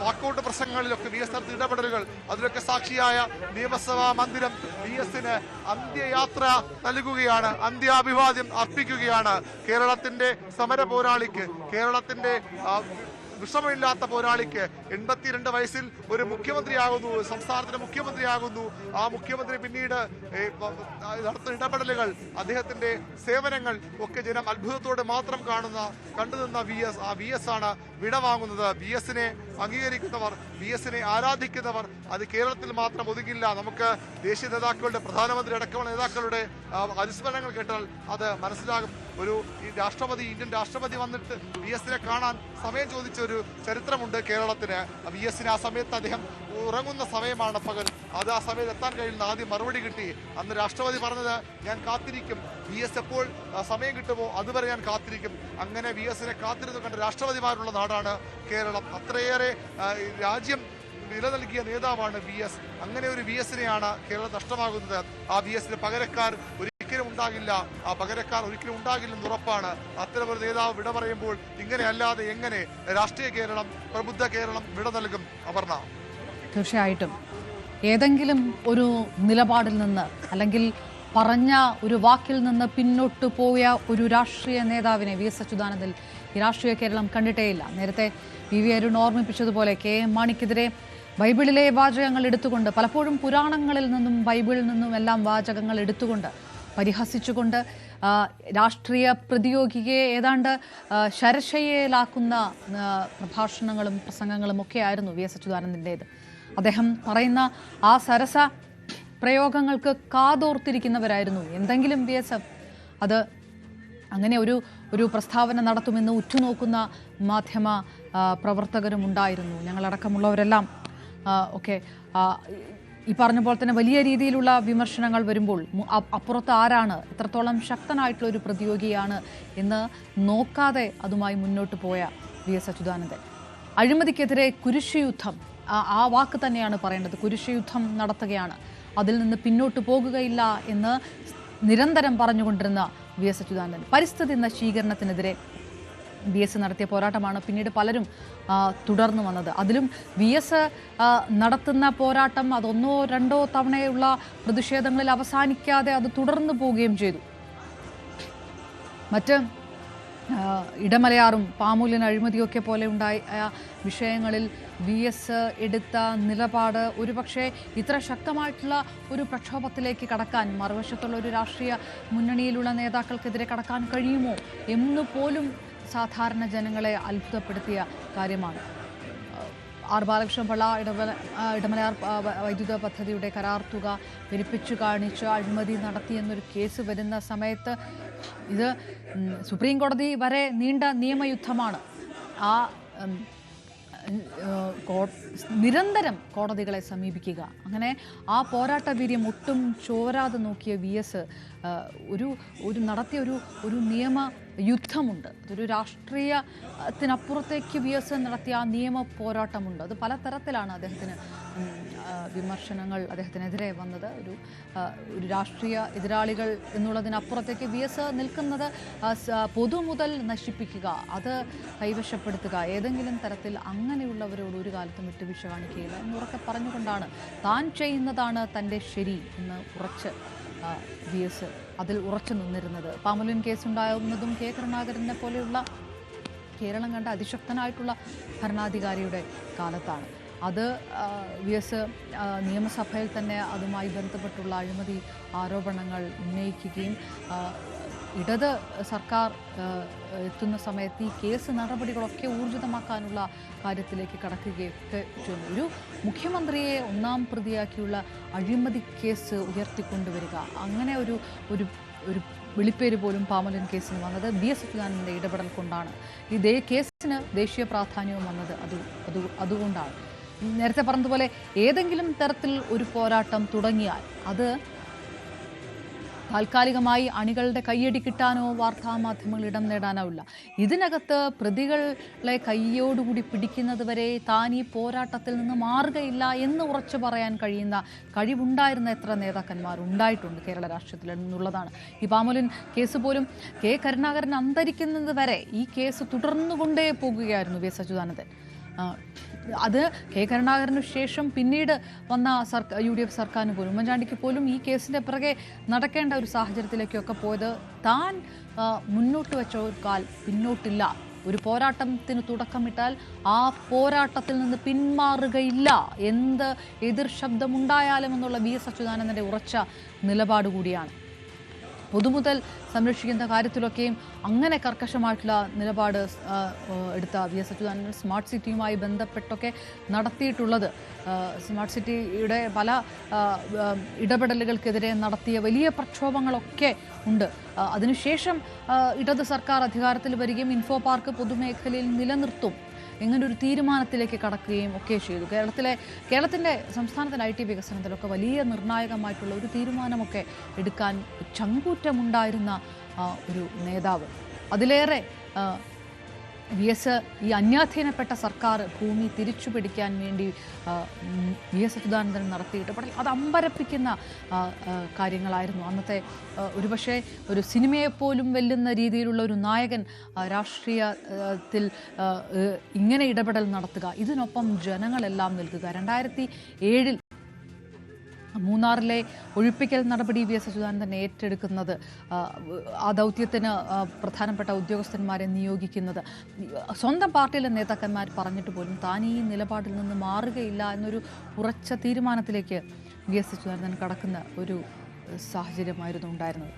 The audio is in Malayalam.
വാക്കൗട്ട് പ്രസംഗങ്ങളിലൊക്കെ വി എസ് നടത്തിയ ഇടപെടലുകൾ, അതിലൊക്കെ സാക്ഷിയായ നിയമസഭാ മന്ദിരം വി എസിന് അന്ത്യയാത്ര നൽകുകയാണ്, അന്ത്യാഭിവാദ്യം അർപ്പിക്കുകയാണ്. കേരളത്തിന്റെ സമര പോരാളിക്ക്, കേരളത്തിന്റെ വിഷമമില്ലാത്ത പോരാളിക്ക് 82 വയസ്സിൽ ഒരു മുഖ്യമന്ത്രിയാകുന്നു, സംസ്ഥാനത്തിന്റെ മുഖ്യമന്ത്രിയാകുന്നു. ആ മുഖ്യമന്ത്രി പിന്നീട് നടത്തുന്ന ഇടപെടലുകൾ, അദ്ദേഹത്തിന്റെ സേവനങ്ങൾ ഒക്കെ ജനം അത്ഭുതത്തോടെ മാത്രം കണ്ടുനിന്ന വി എസ് ആണ് വിടവാങ്ങുന്നത്. വി എസിനെ അംഗീകരിക്കുന്നവർ, വി എസിനെ ആരാധിക്കുന്നവർ അത് കേരളത്തിൽ മാത്രം ഒതുങ്ങില്ല. നമുക്ക് ദേശീയ നേതാക്കളുടെ, പ്രധാനമന്ത്രി അടക്കമുള്ള നേതാക്കളുടെ അനുസ്മരണങ്ങൾ കേട്ടാൽ അത് മനസ്സിലാകും. ഇന്ത്യൻ രാഷ്ട്രപതി വന്നിട്ട് വി എസിനെ കാണാൻ സമയം ചോദിച്ച ഒരു ചരിത്രമുണ്ട് കേരളത്തിന്. വി എസിന് ആ സമയത്ത് അദ്ദേഹം ഉറങ്ങുന്ന സമയമാണ് പകൽ. അത് ആ സമയത്ത് എത്താൻ കഴിയുന്ന ആദ്യം മറുപടി കിട്ടി. അന്ന് രാഷ്ട്രപതി പറഞ്ഞത്, ഞാൻ കാത്തിരിക്കും, വി എസ് എപ്പോൾ സമയം കിട്ടുമോ അതുവരെ ഞാൻ കാത്തിരിക്കും. അങ്ങനെ വി എസിനെ കാത്തിരുന്നു കണ്ട രാഷ്ട്രപതിമാരുള്ള നാടാണ് കേരളം. അത്രയേറെ രാജ്യം വില നൽകിയ നേതാവാണ് വി എസ്. അങ്ങനെ ഒരു വി എസിനെയാണ് കേരളം നഷ്ടമാകുന്നത്. ആ വി എസിന് പകരക്കാർ ഒരിക്കലും ഉണ്ടാകില്ല, ആ പകരക്കാർ ഒരിക്കലും ഉണ്ടാകില്ലെന്ന് ഉറപ്പാണ്. അത്തരമൊരു നേതാവ് വിട പറയുമ്പോൾ ഇങ്ങനെ അല്ലാതെ എങ്ങനെ രാഷ്ട്രീയ കേരളം, പ്രബുദ്ധ കേരളം വിട നൽകും? അപർണ, തീർച്ചയായിട്ടും ഏതെങ്കിലും ഒരു നിലപാടിൽ നിന്ന് അല്ലെങ്കിൽ പറഞ്ഞ ഒരു വാക്കിൽ നിന്ന് പിന്നോട്ട് പോയ ഒരു രാഷ്ട്രീയ നേതാവിനെ വി എസ് അച്യുതാനന്ദൻ ഈ രാഷ്ട്രീയ കേരളം കണ്ടിട്ടേയില്ല. നേരത്തെ വി അരുൺ ഓർമ്മിപ്പിച്ചതുപോലെ കെ എം മാണിക്കെതിരെ ബൈബിളിലെ വാചകങ്ങൾ എടുത്തുകൊണ്ട്, പലപ്പോഴും പുരാണങ്ങളിൽ നിന്നും ബൈബിളിൽ നിന്നും എല്ലാം വാചകങ്ങൾ എടുത്തുകൊണ്ട് പരിഹസിച്ചുകൊണ്ട് രാഷ്ട്രീയ പ്രതിയോഗിയെ ഏതാണ്ട് ശരശയ്യയിലാക്കുന്ന പ്രഭാഷണങ്ങളും പ്രസംഗങ്ങളും ഒക്കെ ആയിരുന്നു വി എസ് അച്യുതാനന്ദൻ്റേത്. അദ്ദേഹം പറയുന്ന ആ സരസ പ്രയോഗങ്ങൾക്ക് കാതോർത്തിരിക്കുന്നവരായിരുന്നു എന്തെങ്കിലും വി എസ് അത് അങ്ങനെ ഒരു പ്രസ്താവന നടത്തുമെന്ന് ഉറ്റുനോക്കുന്ന മാധ്യമ പ്രവർത്തകരും ഉണ്ടായിരുന്നു. ഞങ്ങളടക്കമുള്ളവരെല്ലാം ഒക്കെ ഈ പറഞ്ഞ പോലെ തന്നെ വലിയ രീതിയിലുള്ള വിമർശനങ്ങൾ വരുമ്പോൾ അപ്പുറത്ത് ആരാണ്, എത്രത്തോളം ശക്തനായിട്ടുള്ള ഒരു പ്രതിയോഗിയാണ് എന്ന് നോക്കാതെ അതുമായി മുന്നോട്ട് പോയ വി എസ് അച്യുതാനന്ദൻ. അഴിമതിക്കെതിരെ കുരിശുയുദ്ധം, ആ വാക്ക് തന്നെയാണ് പറയേണ്ടത്, കുരിശുയുദ്ധം നടത്തുകയാണ്, അതിൽ നിന്ന് പിന്നോട്ട് പോകുകയില്ല എന്ന് നിരന്തരം പറഞ്ഞുകൊണ്ടിരുന്ന വി എസ് അച്യുതാനന്ദൻ. പരിസ്ഥിതി നശീകരണത്തിനെതിരെ വി എസ് നടത്തിയ പോരാട്ടമാണ് പിന്നീട് പലരും തുടർന്നു വന്നത്. അതിലും വി എസ് നടത്തുന്ന പോരാട്ടം അതൊന്നോ രണ്ടോ തവണയുള്ള പ്രതിഷേധങ്ങളിൽ അവസാനിക്കാതെ അത് തുടർന്നു പോവുകയും ചെയ്തു. മറ്റ് ഇടമലയാറും പാമൂലിന് അഴിമതിയൊക്കെ പോലെ ഉണ്ടായ വിഷയങ്ങളിൽ വി എസ് എടുത്ത നിലപാട് ഒരുപക്ഷെ ഇത്ര ശക്തമായിട്ടുള്ള ഒരു പ്രക്ഷോഭത്തിലേക്ക് കടക്കാൻ, മറുവശത്തുള്ള ഒരു രാഷ്ട്രീയ മുന്നണിയിലുള്ള നേതാക്കൾക്കെതിരെ കടക്കാൻ കഴിയുമോ എന്ന് പോലും സാധാരണ ജനങ്ങളെ അത്ഭുതപ്പെടുത്തിയ കാര്യമാണ്. ആർ ബാലകൃഷ്ണപിള്ള ഇടമലയാർ വൈദ്യുത പദ്ധതിയുടെ കരാർ തുക പെരുപ്പിച്ചു കാണിച്ച് അഴിമതി നടത്തിയെന്നൊരു കേസ് വരുന്ന സമയത്ത് ഇത് സുപ്രീം കോടതി വരെ നീണ്ട നിയമയുദ്ധമാണ്. ആ നിരന്തരം കോടതികളെ സമീപിക്കുക, അങ്ങനെ ആ പോരാട്ട വീര്യം ഒട്ടും ചോരാതെ നോക്കിയ വി എസ് നടത്തിയ ഒരു നിയമ യുദ്ധമുണ്ട്. അതൊരു രാഷ്ട്രീയത്തിനപ്പുറത്തേക്ക് വി എസ് നടത്തിയ ആ നിയമ പോരാട്ടമുണ്ട്. അത് പല തരത്തിലാണ് അദ്ദേഹത്തിന് വിമർശനങ്ങൾ അദ്ദേഹത്തിനെതിരെ വന്നത്. ഒരു രാഷ്ട്രീയ എതിരാളികൾ എന്നുള്ളതിനപ്പുറത്തേക്ക് വി എസ് നിൽക്കുന്നത് പൊതുമുതൽ നശിപ്പിക്കുക, അത് കൈവശപ്പെടുത്തുക, ഏതെങ്കിലും തരത്തിൽ അങ്ങനെയുള്ളവരോട് ഒരു കാലത്തും വിട്ടുവീഴ്ച കാണിക്കുകയില്ല എന്നുറക്കെ പറഞ്ഞുകൊണ്ടാണ് താൻ ചെയ്യുന്നതാണ് തൻ്റെ ശരി എന്ന് ഉറച്ച് വി എസ് അതിൽ ഉറച്ചു നിന്നിരുന്നത്. പാമുലിൻ കേസുണ്ടാകുന്നതും കെ കരുണാകരനെ പോലെയുള്ള കേരളം കണ്ട അതിശക്തനായിട്ടുള്ള ഭരണാധികാരിയുടെ കാലത്താണ്. അത് വി എസ് നിയമസഭയിൽ തന്നെ അതുമായി ബന്ധപ്പെട്ടുള്ള അഴിമതി ആരോപണങ്ങൾ ഉന്നയിക്കുകയും ഇടത് സർക്കാർ എത്തുന്ന സമയത്ത് ഈ കേസ് നടപടികളൊക്കെ ഊർജിതമാക്കാനുള്ള കാര്യത്തിലേക്ക് കടക്കുകയൊക്കെ ചെയ്യുന്നു. ഒരു മുഖ്യമന്ത്രിയെ ഒന്നാം പ്രതിയാക്കിയുള്ള അഴിമതി കേസ് ഉയർത്തിക്കൊണ്ടുവരിക, അങ്ങനെ ഒരു വിളിപ്പേര് പോലും പാമലൻ കേസിന് വന്നത് വി എസ് അച്യുതാനന്ദൻ്റെ ഇടപെടൽ കൊണ്ടാണ്. ഈ കേസിന് ദേശീയ പ്രാധാന്യവും വന്നത് അതുകൊണ്ടാണ്. നേരത്തെ പറഞ്ഞതുപോലെ ഏതെങ്കിലും തരത്തിൽ ഒരു പോരാട്ടം തുടങ്ങിയാൽ അത് താൽക്കാലികമായി അണികളുടെ കയ്യടി കിട്ടാനോ വാർത്താമാധ്യമങ്ങൾ ഇടം നേടാനാവില്ല. ഇതിനകത്ത് പ്രതികളെ കയ്യോടുകൂടി പിടിക്കുന്നത് വരെ താൻ ഈ പോരാട്ടത്തിൽ നിന്ന് മാറുകയില്ല എന്ന് ഉറച്ചു പറയാൻ കഴിയുന്ന കഴിവുണ്ടായിരുന്ന എത്ര നേതാക്കന്മാർ ഉണ്ടായിട്ടുണ്ട് കേരള രാഷ്ട്രീയത്തിൽ എന്നുള്ളതാണ്. ഈ പാമോലിൻ കേസ് പോലും കെ കരുണാകരൻ അന്തരിക്കുന്നത് വരെ ഈ കേസ് തുടർന്നുകൊണ്ടേ പോകുകയായിരുന്നു വി എസ് അച്യുതാനന്ദൻ. അത് കെ കരുണാകരന് ശേഷം പിന്നീട് വന്ന UDF സർക്കാരിന് പോലും ഉമ്മൻചാണ്ടിക്ക് പോലും ഈ കേസിൻ്റെ പിറകെ നടക്കേണ്ട ഒരു സാഹചര്യത്തിലേക്കൊക്കെ പോയത് താൻ മുന്നോട്ട് വെച്ച ഒരു കാൽ പിന്നോട്ടില്ല. ഒരു പോരാട്ടത്തിന് തുടക്കമിട്ടാൽ ആ പോരാട്ടത്തിൽ നിന്ന് പിന്മാറുകയില്ല, എന്ത് എതിർ ശബ്ദമുണ്ടായാലും എന്നുള്ള VS അച്യുതാനന്ദൻ്റെ ഉറച്ച നിലപാട് കൂടിയാണ്. പൊതുമുതൽ സംരക്ഷിക്കുന്ന കാര്യത്തിലൊക്കെയും അങ്ങനെ കർക്കശമായിട്ടുള്ള നിലപാട് എടുത്ത VS അച്യുതാനന്ദൻ സ്മാർട്ട് സിറ്റിയുമായി ബന്ധപ്പെട്ടൊക്കെ നടത്തിയിട്ടുള്ളത്, സ്മാർട്ട് സിറ്റിയുടെ പല ഇടപെടലുകൾക്കെതിരെ നടത്തിയ വലിയ പ്രക്ഷോഭങ്ങളൊക്കെ ഉണ്ട്. അതിനുശേഷം ഇടത് സർക്കാർ അധികാരത്തിൽ വരികയും ഇൻഫോ പാർക്ക് പൊതുമേഖലയിൽ നിലനിർത്തും എങ്ങനൊരു തീരുമാനത്തിലേക്ക് കടക്കുകയും ഒക്കെ ചെയ്തു. കേരളത്തിൻ്റെ സംസ്ഥാനത്തിൻ്റെ IT വികസനത്തിലൊക്കെ വലിയ നിർണായകമായിട്ടുള്ള ഒരു തീരുമാനമൊക്കെ എടുക്കാൻ ചങ്കൂറ്റമുണ്ടായിരുന്ന ഒരു നേതാവ്. അതിലേറെ VS ഈ അന്യാധീനപ്പെട്ട സർക്കാർ ഭൂമി തിരിച്ചു പിടിക്കാൻ വേണ്ടി VS അച്യുതാനന്ദൻ നടത്തിയിട്ട് അത് അമ്പരപ്പിക്കുന്ന കാര്യങ്ങളായിരുന്നു. അന്നത്തെ ഒരുപക്ഷെ ഒരു സിനിമയെപ്പോലും വെല്ലുന്ന രീതിയിലുള്ള ഒരു നായകൻ രാഷ്ട്രീയത്തിൽ ഇങ്ങനെ ഇടപെടൽ നടത്തുക, ഇതിനൊപ്പം ജനങ്ങളെല്ലാം നിൽക്കുക. 2007 മൂന്നാറിലെ ഒഴിപ്പിക്കൽ നടപടി VS അച്യുതാനന്ദൻ ഏറ്റെടുക്കുന്നത്, ആ ദൗത്യത്തിന് പ്രധാനപ്പെട്ട ഉദ്യോഗസ്ഥന്മാരെ നിയോഗിക്കുന്നത്, സ്വന്തം പാർട്ടിയിലെ നേതാക്കന്മാർ പറഞ്ഞിട്ട് പോലും താൻ ഈ നിലപാടിൽ നിന്ന് മാറുകയില്ല എന്നൊരു ഉറച്ച തീരുമാനത്തിലേക്ക് VS അച്യുതാനന്ദൻ കടക്കുന്ന ഒരു സാഹചര്യമായിരുന്നു ഉണ്ടായിരുന്നത്.